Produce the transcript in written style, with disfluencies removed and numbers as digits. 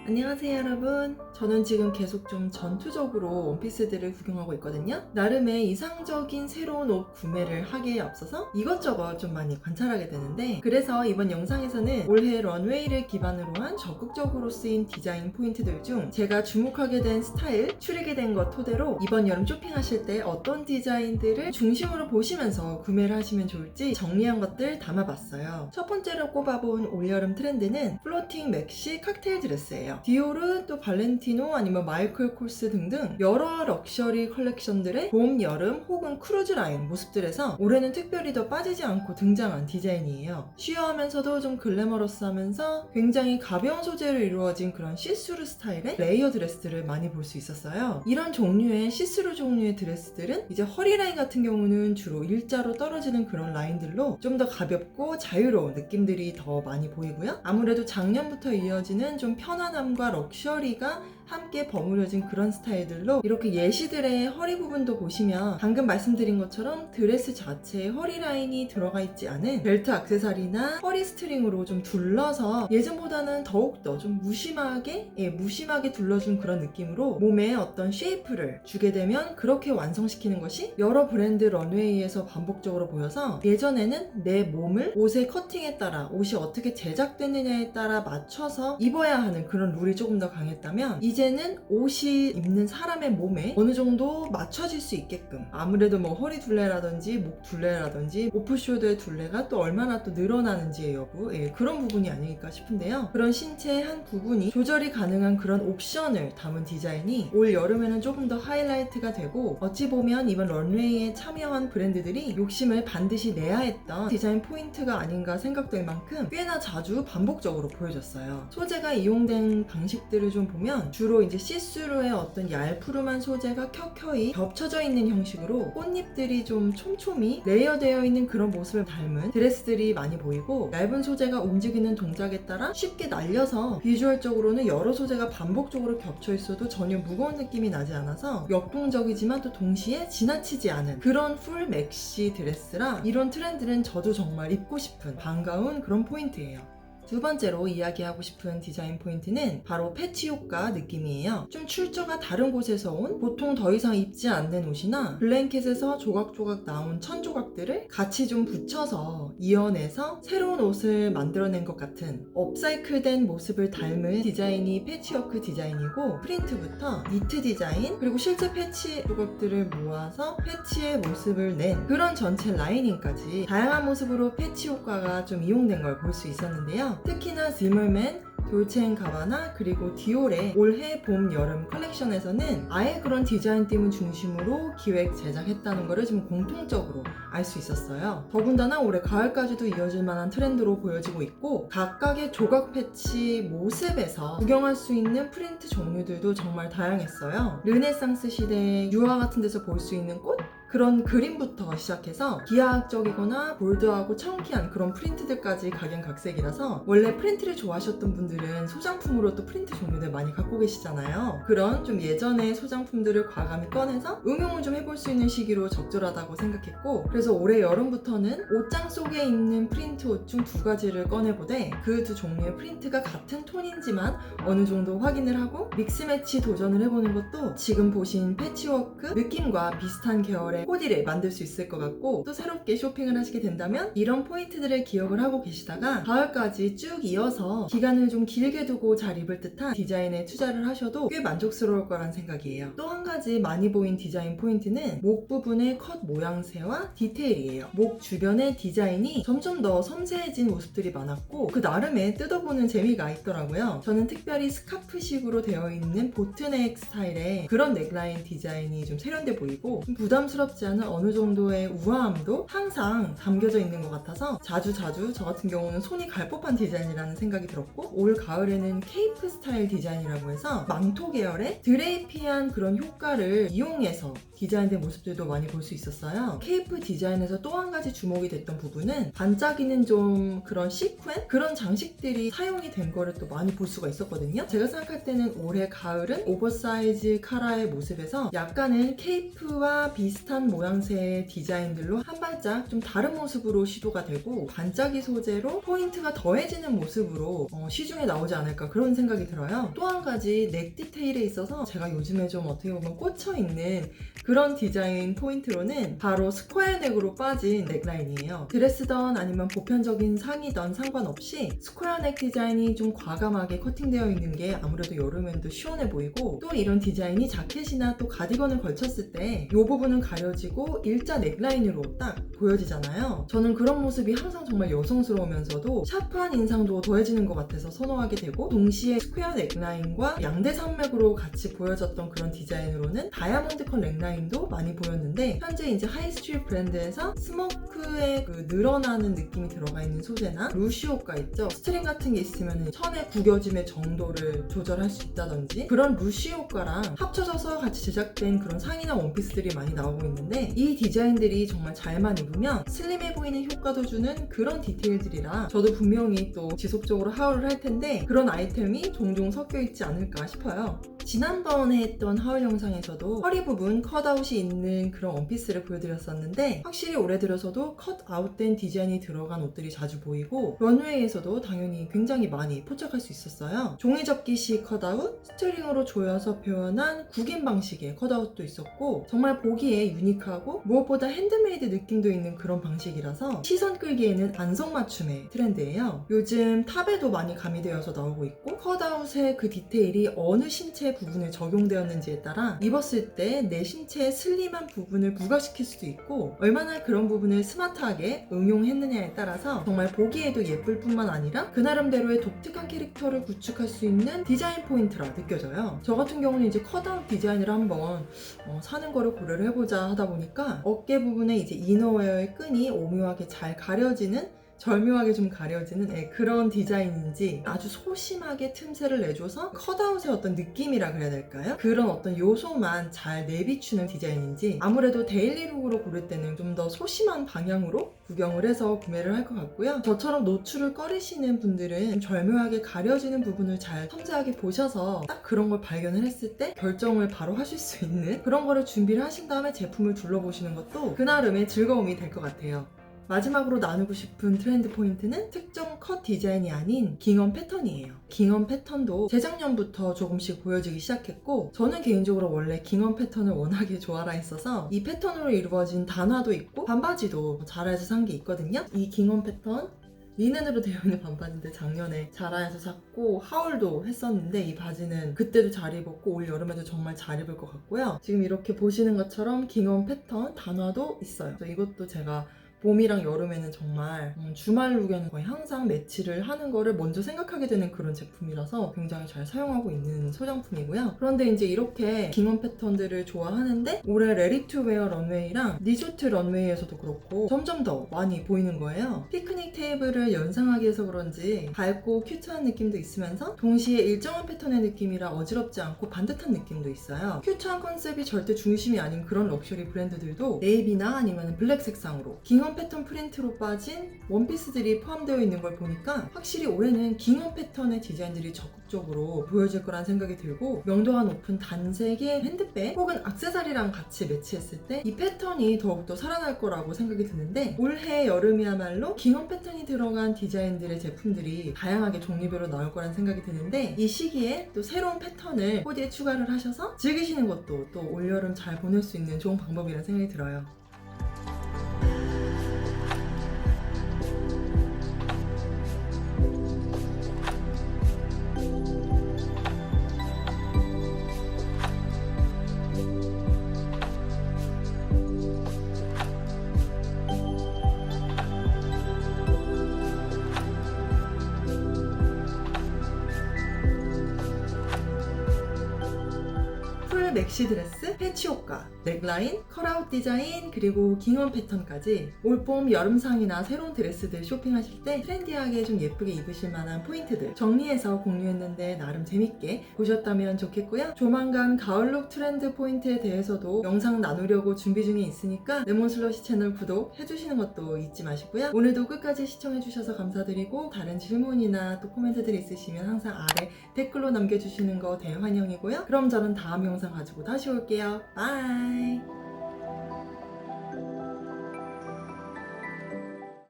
안녕하세요 여러분. 저는 지금 계속 좀 전투적으로 원피스들을 구경하고 있거든요. 나름의 이상적인 새로운 옷 구매를 하기에 앞서서 이것저것 좀 많이 관찰하게 되는데, 그래서 이번 영상에서는 올해 런웨이를 기반으로 한 적극적으로 쓰인 디자인 포인트들 중 제가 주목하게 된 스타일, 추리게 된 것 토대로 이번 여름 쇼핑하실 때 어떤 디자인들을 중심으로 보시면서 구매를 하시면 좋을지 정리한 것들 담아봤어요. 첫 번째로 꼽아본 올여름 트렌드는 플로팅 맥시 칵테일 드레스예요. 디오르, 또 발렌티노, 아니면 마이클 콜스 등등 여러 럭셔리 컬렉션들의 봄, 여름 혹은 크루즈 라인 모습들에서 올해는 특별히 더 빠지지 않고 등장한 디자인이에요. 쉬어하면서도 좀 글래머러스하면서 굉장히 가벼운 소재로 이루어진 그런 시스루 스타일의 레이어 드레스들을 많이 볼 수 있었어요. 이런 종류의 시스루 종류의 드레스들은 이제 허리 라인 같은 경우는 주로 일자로 떨어지는 그런 라인들로 좀 더 가볍고 자유로운 느낌들이 더 많이 보이고요. 아무래도 작년부터 이어지는 좀 편안함과 럭셔리가 함께 버무려진 그런 스타일들로 이렇게 예시들의 허리 부분도 보시면 방금 말씀드린 것처럼 드레스 자체에 허리 라인이 들어가 있지 않은 벨트 액세서리나 허리 스트링으로 좀 둘러서 예전보다는 더욱더 좀 무심하게 둘러준 그런 느낌으로 몸에 어떤 쉐이프를 주게 되면 그렇게 완성시키는 것이 여러 브랜드 런웨이에서 반복적으로 보여서, 예전에는 내 몸을 옷의 커팅에 따라 옷이 어떻게 제작됐느냐에 따라 맞춰서 입어야 하는 그런 룰이 조금 더 강했다면, 이제는 옷이 입는 사람의 몸에 어느 정도 맞춰질 수 있게끔, 아무래도 뭐 허리 둘레라든지 목 둘레라든지 오프숄더의 둘레가 또 얼마나 또 늘어나는지의 여부, 그런 부분이 아닐까 싶은데요. 그런 신체의 한 부분이 조절이 가능한 그런 옵션을 담은 디자인이 올 여름에는 조금 더 하이라이트가 되고, 어찌 보면 이번 런웨이에 참여한 브랜드들이 욕심을 반드시 내야 했던 디자인 포인트가 아닌가 생각될 만큼 꽤나 자주 반복적으로 보여졌어요. 소재가 이용된 방식들을 좀 보면 주로 이제 시스루의 어떤 얄푸름한 소재가 켜켜이 겹쳐져 있는 형식으로 꽃잎들이 좀 촘촘히 레이어되어 있는 그런 모습을 닮은 드레스들이 많이 보이고, 얇은 소재가 움직이는 동작에 따라 쉽게 날려서 비주얼적으로는 여러 소재가 반복적으로 겹쳐 있어도 전혀 무거운 느낌이 나지 않아서 역동적이지만 또 동시에 지나치지 않은 그런 풀 맥시 드레스라, 이런 트렌드는 저도 정말 입고 싶은 반가운 그런 포인트예요. 두 번째로 이야기하고 싶은 디자인 포인트는 바로 패치 효과 느낌이에요. 좀 출처가 다른 곳에서 온, 보통 더 이상 입지 않는 옷이나 블랭켓에서 조각조각 나온 천 조각들을 같이 좀 붙여서 이어내서 새로운 옷을 만들어낸 것 같은 업사이클된 모습을 닮은 디자인이 패치워크 디자인이고, 프린트부터 니트 디자인, 그리고 실제 패치 조각들을 모아서 패치의 모습을 낸 그런 전체 라이닝까지 다양한 모습으로 패치 효과가 좀 이용된 걸 볼 수 있었는데요. 특히나 지멀맨, 돌체앤가바나 그리고 디올의 올해 봄 여름 컬렉션에서는 아예 그런 디자인 띠문 중심으로 기획 제작했다는 것을 좀 공통적으로 알 수 있었어요. 더군다나 올해 가을까지도 이어질 만한 트렌드로 보여지고 있고, 각각의 조각 패치 모습에서 구경할 수 있는 프린트 종류들도 정말 다양했어요. 르네상스 시대의 유화 같은 데서 볼 수 있는 꽃? 그런 그림부터 시작해서 기하학적이거나 볼드하고 청키한 그런 프린트들까지 각양각색이라서, 원래 프린트를 좋아하셨던 분들은 소장품으로 또 프린트 종류들 많이 갖고 계시잖아요. 그런 좀 예전의 소장품들을 과감히 꺼내서 응용을 좀 해볼 수 있는 시기로 적절하다고 생각했고, 그래서 올해 여름부터는 옷장 속에 있는 프린트 옷 중 두 가지를 꺼내보되 그 두 종류의 프린트가 같은 톤인지만 어느 정도 확인을 하고 믹스매치 도전을 해보는 것도 지금 보신 패치워크 느낌과 비슷한 계열의 코디를 만들 수 있을 것 같고, 또 새롭게 쇼핑을 하시게 된다면 이런 포인트들을 기억을 하고 계시다가 가을까지 쭉 이어서 기간을 좀 길게 두고 잘 입을 듯한 디자인에 투자를 하셔도 꽤 만족스러울 거란 생각이에요. 또 한 가지 많이 보인 디자인 포인트는 목 부분의 컷 모양새와 디테일이에요. 목 주변의 디자인이 점점 더 섬세해진 모습들이 많았고, 그 나름의 뜯어보는 재미가 있더라고요. 저는 특별히 스카프식으로 되어 있는 보트넥 스타일의 그런 넥라인 디자인이 좀 세련돼 보이고, 좀 부담스럽지 않은 어느 정도의 우아함도 항상 담겨져 있는 것 같아서 자주 저 같은 경우는 손이 갈 법한 디자인이라는 생각이 들었고, 올 가을에는 케이프 스타일 디자인이라고 해서 망토 계열의 드레이피한 그런 효과를 이용해서 디자인된 모습들도 많이 볼 수 있었어요. 케이프 디자인에서 또 한 가지 주목이 됐던 부분은 반짝이는 좀 그런 시퀀? 그런 장식들이 사용이 된 거를 또 많이 볼 수가 있었거든요. 제가 생각할 때는 올해 가을은 오버사이즈 카라의 모습에서 약간은 케이프와 비슷한 비슷한 모양새의 디자인들로 한 발짝 좀 다른 모습으로 시도가 되고 반짝이 소재로 포인트가 더해지는 모습으로 시중에 나오지 않을까 그런 생각이 들어요. 또 한 가지 넥 디테일에 있어서 제가 요즘에 좀 어떻게 보면 꽂혀있는 그런 디자인 포인트로는 바로 스퀘어 넥으로 빠진 넥라인이에요. 드레스던 아니면 보편적인 상의던 상관없이 스퀘어 넥 디자인이 좀 과감하게 커팅되어 있는 게 아무래도 여름엔 도 시원해 보이고, 또 이런 디자인이 자켓이나 또 가디건을 걸쳤을 때 이 부분은 가려지고 일자 넥라인으로 딱 보여지잖아요. 저는 그런 모습이 항상 정말 여성스러우면서도 샤프한 인상도 더해지는 것 같아서 선호하게 되고, 동시에 스퀘어 넥라인과 양대 산맥으로 같이 보여졌던 그런 디자인으로는 다이아몬드 컷 넥라인도 많이 보였는데, 현재 이제 하이스트릿 브랜드에서 스모크의 그 늘어나는 느낌이 들어가 있는 소재나 루시오가 있죠. 스트링 같은 게 있으면 천의 구겨짐의 정도를 조절할 수 있다든지 그런 루시오가랑 합쳐져서 같이 제작된 그런 상의나 원피스들이 많이 나오고 있는데, 이 디자인들이 정말 잘만 입으면 슬림해 보이는 효과도 주는 그런 디테일들이라 저도 분명히 또 지속적으로 하울을 할 텐데 그런 아이템이 종종 섞여 있지 않을까 싶어요. 지난번에 했던 하울 영상에서도 허리 부분 컷아웃이 있는 그런 원피스를 보여드렸었는데, 확실히 올해 들어서도 컷아웃된 디자인이 들어간 옷들이 자주 보이고 런웨이에서도 당연히 굉장히 많이 포착할 수 있었어요. 종이접기식 컷아웃, 스트링으로 조여서 표현한 국인 방식의 컷아웃도 있었고, 정말 보기에 유니크하고 무엇보다 핸드메이드 느낌도 있는 그런 방식이라서 시선 끌기에는 안성맞춤의 트렌드예요. 요즘 탑에도 많이 가미되어서 나오고 있고, 컷아웃의 그 디테일이 어느 신체 부분에 적용되었는지에 따라 입었을 때 내 신체의 슬림한 부분을 부각시킬 수도 있고, 얼마나 그런 부분을 스마트하게 응용했느냐에 따라서 정말 보기에도 예쁠 뿐만 아니라 그 나름대로의 독특한 캐릭터를 구축할 수 있는 디자인 포인트라 느껴져요. 저 같은 경우는 이제 컷아웃 디자인을 한번 사는 거를 고려를 해보자 하다 보니까 어깨 부분에 이제 이너웨어의 끈이 오묘하게 잘 가려지는, 절묘하게 좀 가려지는 그런 디자인인지, 아주 소심하게 틈새를 내줘서 컷아웃의 어떤 느낌이라 그래야 될까요? 그런 어떤 요소만 잘 내비추는 디자인인지, 아무래도 데일리룩으로 고를 때는 좀 더 소심한 방향으로 구경을 해서 구매를 할 것 같고요. 저처럼 노출을 꺼리시는 분들은 절묘하게 가려지는 부분을 잘 섬세하게 보셔서 딱 그런 걸 발견을 했을 때 결정을 바로 하실 수 있는 그런 거를 준비를 하신 다음에 제품을 둘러보시는 것도 그나름의 즐거움이 될 것 같아요. 마지막으로 나누고 싶은 트렌드 포인트는 특정 컷 디자인이 아닌 깅엄 패턴이에요. 깅엄 패턴도 재작년부터 조금씩 보여지기 시작했고, 저는 개인적으로 원래 깅엄 패턴을 워낙에 좋아라 했어서 이 패턴으로 이루어진 단화도 있고 반바지도 자라에서 산 게 있거든요. 이 깅엄 패턴 리넨으로 되어 있는 반바지인데 작년에 자라에서 샀고 하울도 했었는데, 이 바지는 그때도 잘 입었고 올 여름에도 정말 잘 입을 것 같고요. 지금 이렇게 보시는 것처럼 깅엄 패턴 단화도 있어요. 그래서 이것도 제가 봄이랑 여름에는 정말 주말 룩에는 거의 항상 매치를 하는 거를 먼저 생각하게 되는 그런 제품이라서 굉장히 잘 사용하고 있는 소장품이고요. 그런데 이제 이렇게 깅엄 패턴들을 좋아하는데 올해 레디 투 웨어 런웨이랑 리조트 런웨이에서도 그렇고 점점 더 많이 보이는 거예요. 피크닉 테이블을 연상하게 해서 그런지 밝고 큐트한 느낌도 있으면서 동시에 일정한 패턴의 느낌이라 어지럽지 않고 반듯한 느낌도 있어요. 큐트한 컨셉이 절대 중심이 아닌 그런 럭셔리 브랜드들도 네이비나 아니면 블랙 색상으로 깅엄 패턴 프린트로 빠진 원피스들이 포함되어 있는 걸 보니까 확실히 올해는 깅엄 패턴의 디자인들이 적극적으로 보여질 거란 생각이 들고, 명도가 높은 단색의 핸드백 혹은 액세서리랑 같이 매치했을 때 이 패턴이 더욱더 살아날 거라고 생각이 드는데, 올해 여름이야말로 깅엄 패턴이 들어간 디자인들의 제품들이 다양하게 종류별로 나올 거란 생각이 드는데, 이 시기에 또 새로운 패턴을 코디에 추가를 하셔서 즐기시는 것도 또 올여름 잘 보낼 수 있는 좋은 방법이라는 생각이 들어요. 풀 맥시 드레스, 패치 효과, 넥라인, 컬아웃 디자인, 그리고 깅엄 패턴까지 올봄 여름상이나 새로운 드레스들 쇼핑하실 때 트렌디하게 좀 예쁘게 입으실 만한 포인트들 정리해서 공유했는데 나름 재밌게 보셨다면 좋겠고요. 조만간 가을룩 트렌드 포인트에 대해서도 영상 나누려고 준비 중에 있으니까 레몬슬러시 채널 구독해주시는 것도 잊지 마시고요. 오늘도 끝까지 시청해주셔서 감사드리고, 다른 질문이나 또 코멘트들이 있으시면 항상 아래 댓글로 남겨주시는 거 대환영이고요. 그럼 저는 다음 영상 가지고 다시 올게요. 바이.